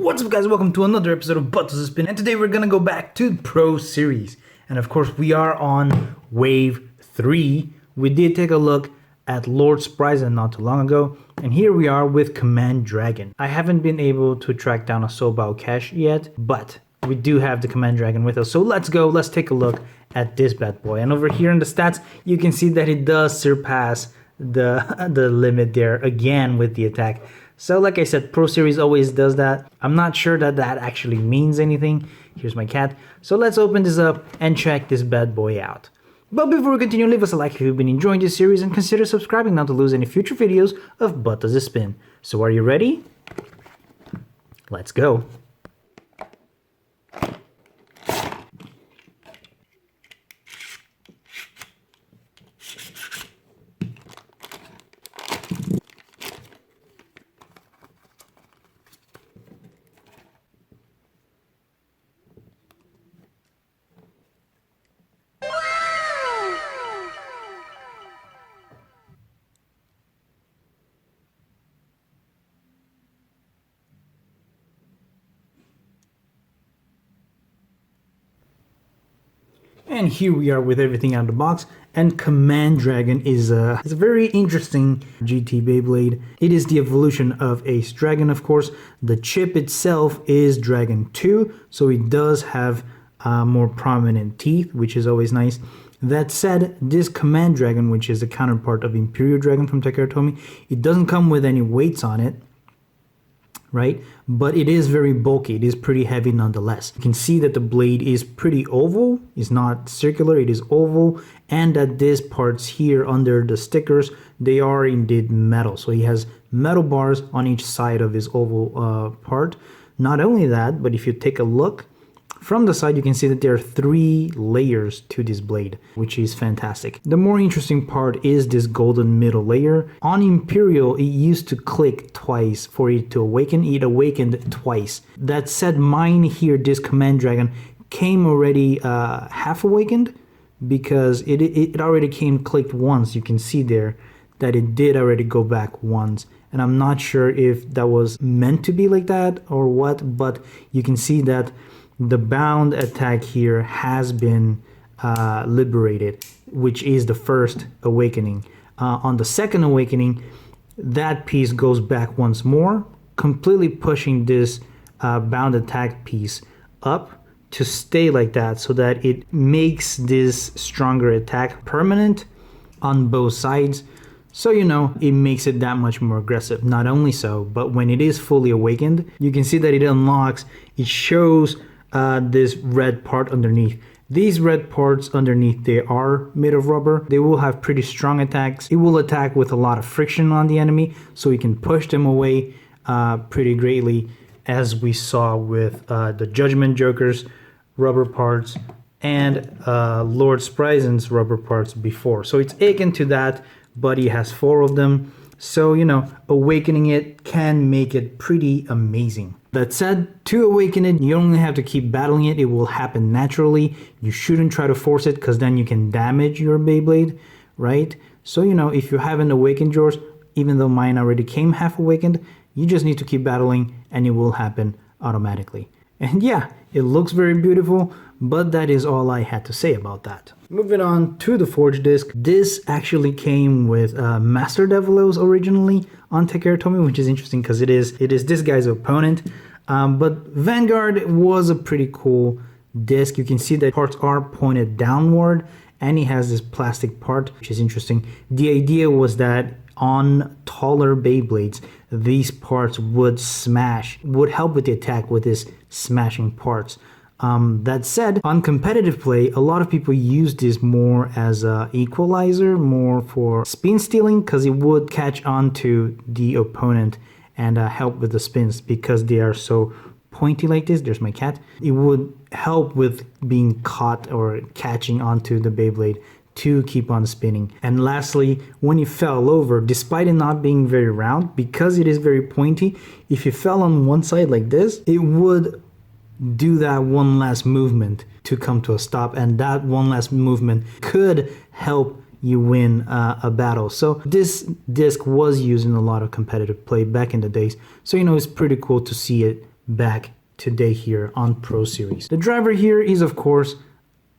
What's up guys, welcome to another episode of Buttons to Spin, and today we're gonna go back to Pro Series. And of course we are on Wave 3. We did take a look at Lord Spryzen not too long ago, and here we are with Command Dragon. I haven't been able to track down a Sobao cache yet, but we do have the Command Dragon with us. So let's take a look at this bad boy. And over here in the stats, you can see that it does surpass the limit there again with the attack. So like I said, Pro Series always does that. I'm not sure that actually means anything. Here's my cat. So let's open this up and check this bad boy out. But before we continue, leave us a like if you've been enjoying this series and consider subscribing not to lose any future videos of Buttons to Spin. So are you ready? Let's go. And here we are with everything out of the box, and Command Dragon is a very interesting GT Beyblade. It is the evolution of Ace Dragon, of course. The chip itself is Dragon 2, so it does have more prominent teeth, which is always nice. That said, this Command Dragon, which is the counterpart of Imperial Dragon from Takara, it doesn't come with any weights on it, right? But it is very bulky. It is pretty heavy nonetheless. You can see that the blade is pretty oval. It's not circular, it is oval, and that these parts here under the stickers, they are indeed metal. So he has metal bars on each side of his oval part. Not only that, but if you take a look from the side, you can see that there are 3 layers to this blade, which is fantastic. The more interesting part is this golden middle layer. On Imperial, it used to click twice for it to awaken. It awakened twice. That said, mine here, this Command Dragon, came already half awakened because it already came clicked once. You can see there that it did already go back once. And I'm not sure if that was meant to be like that or what, but you can see that the bound attack here has been liberated, which is the first awakening. On the second awakening, that piece goes back once more, completely pushing this bound attack piece up to stay like that, so that it makes this stronger attack permanent on both sides. So, you know, it makes it that much more aggressive. Not only so, but when it is fully awakened, you can see that it unlocks, it shows this red part underneath. These red parts underneath, they are made of rubber. They will have pretty strong attacks. It will attack with a lot of friction on the enemy, so you can push them away pretty greatly, as we saw with the Judgment Joker's rubber parts and Lord Spryzen's rubber parts before. So it's akin to that, but he has 4 of them. So, you know, awakening it can make it pretty amazing. That said, to awaken it, you only have to keep battling it. It will happen naturally. You shouldn't try to force it, because then you can damage your Beyblade, right? So, you know, if you haven't awakened yours, even though mine already came half awakened, you just need to keep battling and it will happen automatically. And yeah, it looks very beautiful, but that is all I had to say about that. Moving on to the Forge disc. This actually came with Master Devilos originally on Takara, which is interesting because it is this guy's opponent. But Vanguard was a pretty cool disc. You can see that parts are pointed downward, and he has this plastic part, which is interesting. The idea was that on taller Beyblades, these parts would help with the attack with his smashing parts. That said, on competitive play, a lot of people use this more as an equalizer, more for spin stealing, because it would catch on to the opponent and help with the spins, because they are so pointy like this. There's my cat. It would help with being caught or catching onto the Beyblade to keep on spinning. And lastly, when you fell over, despite it not being very round, because it is very pointy, if you fell on one side like this, it would do that one last movement to come to a stop, and that one last movement could help you win a battle. So this disc was used in a lot of competitive play back in the days, so you know, it's pretty cool to see it back today here on Pro Series. The driver here is of course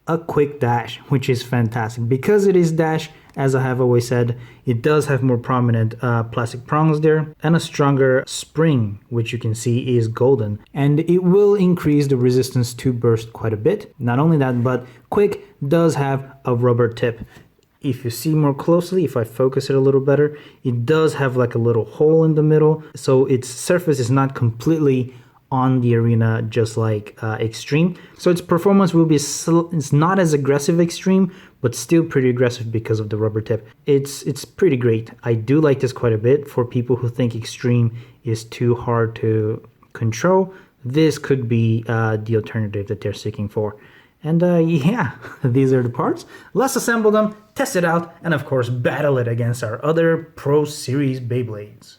a quick dash, which is fantastic. Because it is dash, as I have always said, it does have more prominent plastic prongs there and a stronger spring, which you can see is golden, and it will increase the resistance to burst quite a bit. Not only that, but quick does have a rubber tip. If you see more closely, if I focus it a little better, it does have like a little hole in the middle, so its surface is not completely on the arena just like Extreme. So its performance will be, it's not as aggressive Extreme, but still pretty aggressive because of the rubber tip. It's pretty great. I do like this quite a bit. For people who think Extreme is too hard to control, this could be the alternative that they're seeking for. And yeah, these are the parts. Let's assemble them, test it out, and of course battle it against our other Pro Series Beyblades.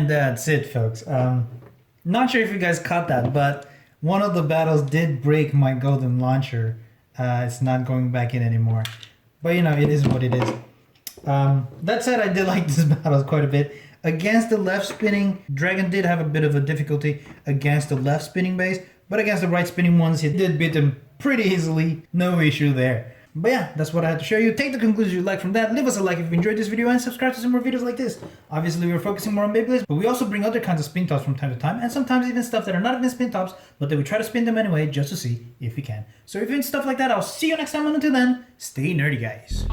And that's it, folks. Not sure if you guys caught that, but one of the battles did break my golden launcher. It's not going back in anymore. But you know, it is what it is. That said, I did like this battle quite a bit. Against the left spinning, Dragon did have a bit of a difficulty against the left spinning base, but against the right spinning ones, he did beat them pretty easily. No issue there. But yeah, that's what I had to show you. Take the conclusions you like from that. Leave us a like if you enjoyed this video and subscribe to some more videos like this. Obviously, we're focusing more on Beyblades, but we also bring other kinds of spin tops from time to time, and sometimes even stuff that are not even spin tops, but then we try to spin them anyway just to see if we can. So if you're into stuff like that, I'll see you next time, and until then, stay nerdy, guys.